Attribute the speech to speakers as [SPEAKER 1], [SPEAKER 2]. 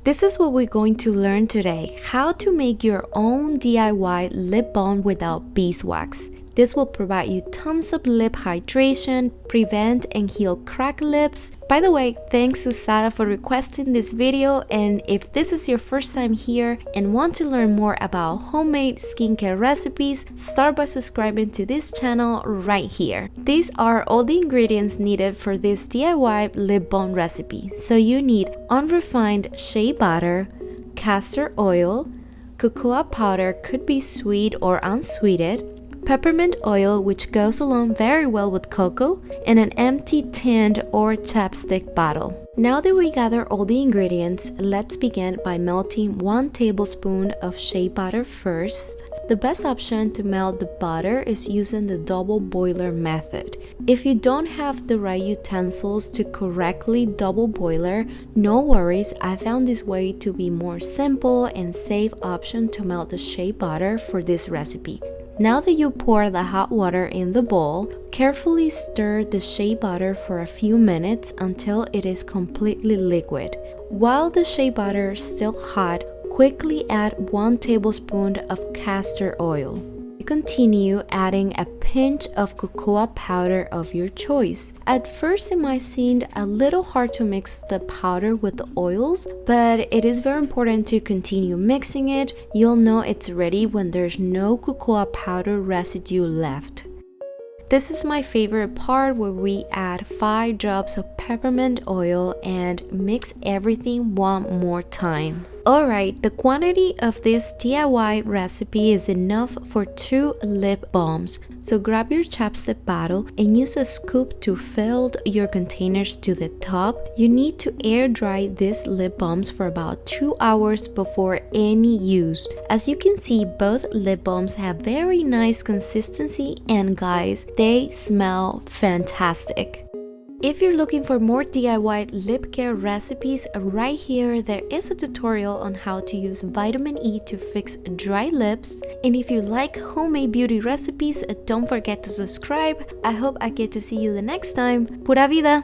[SPEAKER 1] This is what we're going to learn today, how to make your own DIY lip balm without beeswax. This will provide you tons of lip hydration, prevent and heal cracked lips. By the way, thanks to Sara for requesting this video, and if this is your first time here and want to learn more about homemade skincare recipes, start by subscribing to this channel right here. These are all the ingredients needed for this DIY lip balm recipe. So you need unrefined shea butter, castor oil, cocoa powder, could be sweet or unsweetened, peppermint oil, which goes along very well with cocoa, and an empty tin or chapstick bottle. Now that we gather all the ingredients, let's begin by melting 1 tablespoon of shea butter first. The best option to melt the butter is using the double boiler method. If you don't have the right utensils to correctly double boiler, no worries, I found this way to be more simple and safe option to melt the shea butter for this recipe. Now that you pour the hot water in the bowl, carefully stir the shea butter for a few minutes until it is completely liquid. While the shea butter is still hot, quickly add 1 tablespoon of castor oil. Continue adding a pinch of cocoa powder of your choice. At first it might seem a little hard to mix the powder with the oils, but it is very important to continue mixing it. You'll know it's ready when there's no cocoa powder residue left. This is my favorite part, where we add 5 drops of peppermint oil and mix everything one more time. Alright, the quantity of this DIY recipe is enough for 2 lip balms. So grab your chapstick bottle and use a scoop to fill your containers to the top. You need to air dry these lip balms for about 2 hours before any use. As you can see, both lip balms have very nice consistency, and guys, they smell fantastic. If you're looking for more DIY lip care recipes, right here there is a tutorial on how to use vitamin E to fix dry lips. And if you like homemade beauty recipes, don't forget to subscribe. I hope I get to see you the next time. Pura vida!